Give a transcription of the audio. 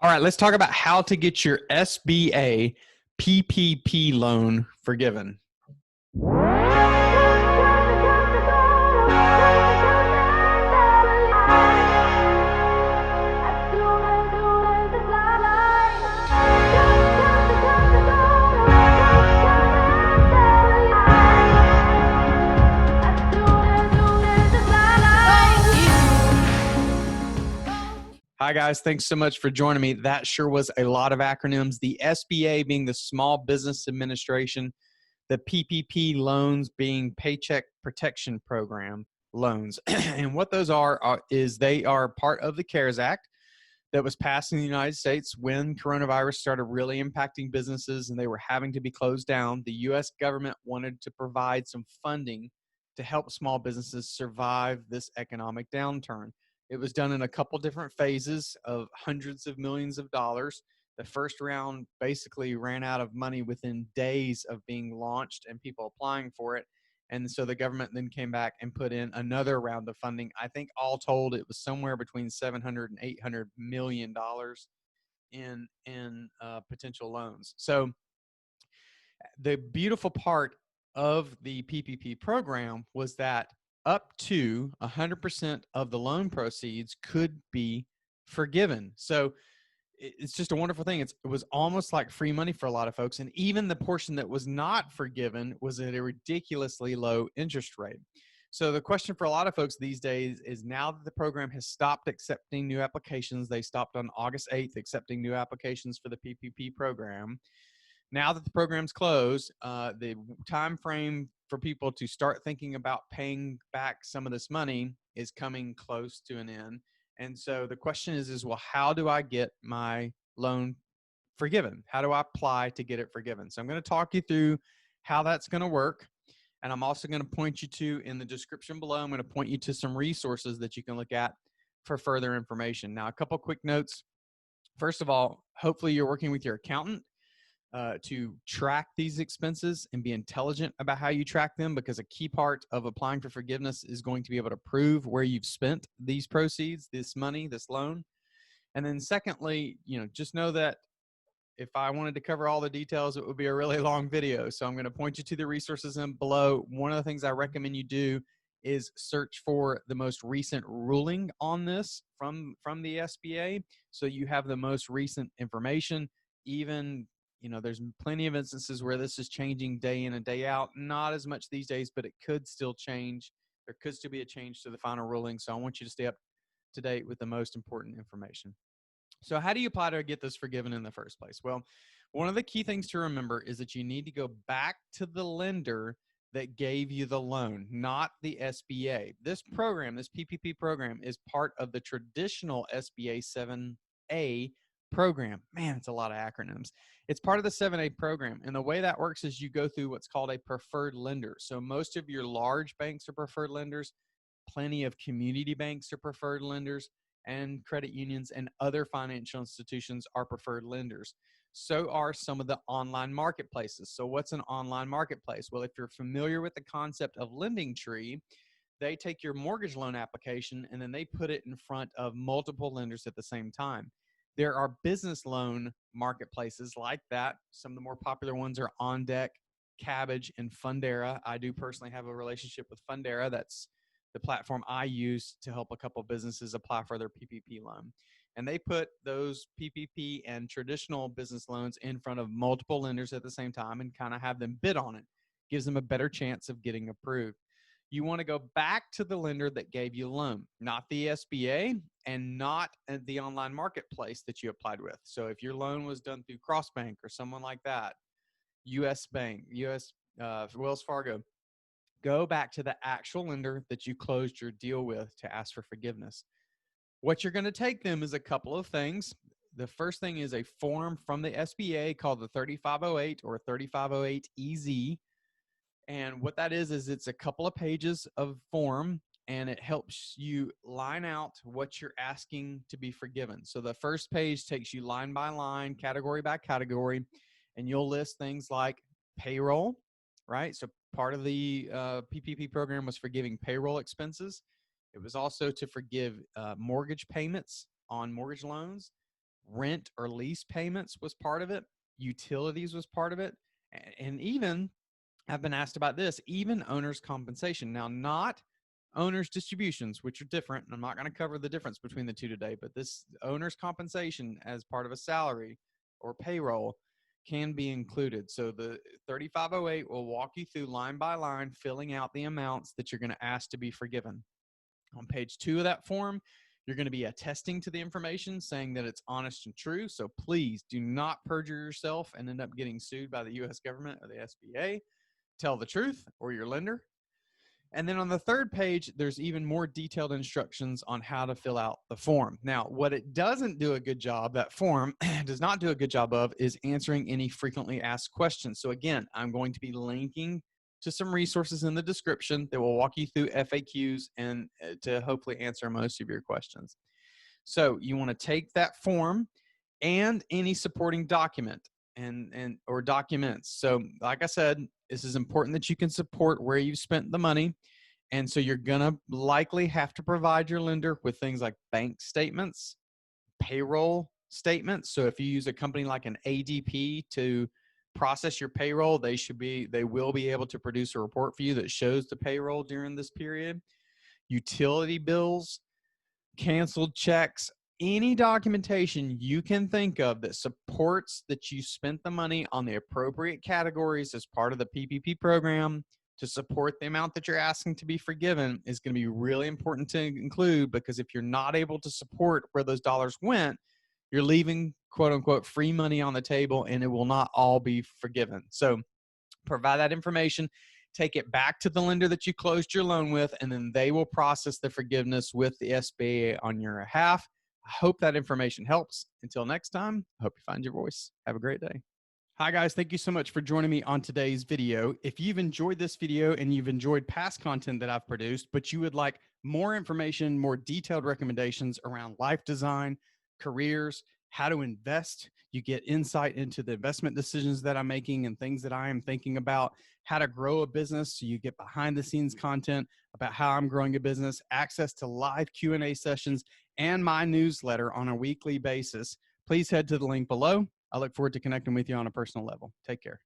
All right, let's talk about how to get your SBA PPP loan forgiven. Hi, guys. Thanks so much for joining me. That sure was a lot of acronyms. The SBA being the Small Business Administration, the PPP loans being Paycheck Protection Program loans. And what those are is they are part of the CARES Act that was passed in the United States when coronavirus started really impacting businesses and they were having to be closed down. The U.S. government wanted to provide some funding to help small businesses survive this economic downturn. It was done in a couple different phases of hundreds of millions of dollars. The first round basically ran out of money within days of being launched and people applying for it. And so the government then came back and put in another round of funding. I think all told, it was somewhere between $700 and $800 million in potential loans. So the beautiful part of the PPP program was that up to 100% of the loan proceeds could be forgiven. So it's just a wonderful thing. It was almost like free money for a lot of folks. And even the portion that was not forgiven was at a ridiculously low interest rate. So the question for a lot of folks these days is, now that the program has stopped accepting new applications, they stopped on August 8th accepting new applications for the PPP program. Now that the program's closed, the time frame for people to start thinking about paying back some of this money is coming close to an end. And so the question is, well, how do I get my loan forgiven? How do I apply to get it forgiven? So I'm going to talk you through how that's going to work. And I'm also going to point you to, in the description below, I'm going to point you to some resources that you can look at for further information. Now, a couple quick notes. First of all, hopefully you're working with your accountant to track these expenses and be intelligent about how you track them, because a key part of applying for forgiveness is going to be able to prove where you've spent these proceeds, this money, this loan. And then secondly, just know that if I wanted to cover all the details, it would be a really long video. So I'm going to point you to the resources in below. One of the things I recommend you do is search for the most recent ruling on this from the SBA. So you have the most recent information. Even there's plenty of instances where this is changing day in and day out. Not as much these days, but it could still change. There could still be a change to the final ruling. So I want you to stay up to date with the most important information. So how do you apply to get this forgiven in the first place? Well, one of the key things to remember is that you need to go back to the lender that gave you the loan, not the SBA. This program, this PPP program, is part of the traditional SBA 7A program. Man, it's a lot of acronyms. It's part of the 7A program. And the way that works is you go through what's called a preferred lender. So most of your large banks are preferred lenders. Plenty of community banks are preferred lenders, and credit unions and other financial institutions are preferred lenders. So are some of the online marketplaces. So what's an online marketplace? Well, if you're familiar with the concept of LendingTree, they take your mortgage loan application and then they put it in front of multiple lenders at the same time. There are business loan marketplaces like that. Some of the more popular ones are OnDeck, Kabbage, and Fundera. I do personally have a relationship with Fundera. That's the platform I use to help a couple of businesses apply for their PPP loan. And they put those PPP and traditional business loans in front of multiple lenders at the same time and kind of have them bid on it. Gives them a better chance of getting approved. You want to go back to the lender that gave you a loan, not the SBA and not the online marketplace that you applied with. So if your loan was done through Crossbank or someone like that, US Bank, Wells Fargo, go back to the actual lender that you closed your deal with to ask for forgiveness. What you're going to take them is a couple of things. The first thing is a form from the SBA called the 3508 or 3508EZ. And what that is it's a couple of pages of form, and it helps you line out what you're asking to be forgiven. So the first page takes you line by line, category by category, and you'll list things like payroll, right? So part of the PPP program was forgiving payroll expenses. It was also to forgive mortgage payments on mortgage loans. Rent or lease payments was part of it. Utilities was part of it. And even, I've been asked about this, even owner's compensation. Now, not owner's distributions, which are different. I'm not going to cover the difference between the two today, but this owner's compensation as part of a salary or payroll can be included. So the 3508 will walk you through line by line, filling out the amounts that you're going to ask to be forgiven. On page 2 of that form, you're going to be attesting to the information, saying that it's honest and true. So please do not perjure yourself and end up getting sued by the U.S. government or the SBA. Tell the truth or your lender. And then on the 3rd page, there's even more detailed instructions on how to fill out the form. Now, what it doesn't do a good job, that form does not do a good job of, is answering any frequently asked questions. So again, I'm going to be linking to some resources in the description that will walk you through FAQs and to hopefully answer most of your questions. So you want to take that form and any supporting document or documents. So like I said, this is important that you can support where you've spent the money. And so you're going to likely have to provide your lender with things like bank statements, payroll statements. So if you use a company like an ADP to process your payroll, they will be able to produce a report for you that shows the payroll during this period. Utility bills, canceled checks, any documentation you can think of that supports that you spent the money on the appropriate categories as part of the PPP program to support the amount that you're asking to be forgiven is going to be really important to include, because if you're not able to support where those dollars went, you're leaving quote unquote free money on the table and it will not all be forgiven. So provide that information, take it back to the lender that you closed your loan with, and then they will process the forgiveness with the SBA on your behalf. I hope that information helps. Until next time, I hope you find your voice. Have a great day. Hi guys, thank you so much for joining me on today's video. If you've enjoyed this video and you've enjoyed past content that I've produced, but you would like more information, more detailed recommendations around life design, careers, how to invest, you get insight into the investment decisions that I'm making and things that I am thinking about, how to grow a business, so you get behind the scenes content about how I'm growing a business, access to live Q&A sessions, and my newsletter on a weekly basis, please head to the link below. I look forward to connecting with you on a personal level. Take care.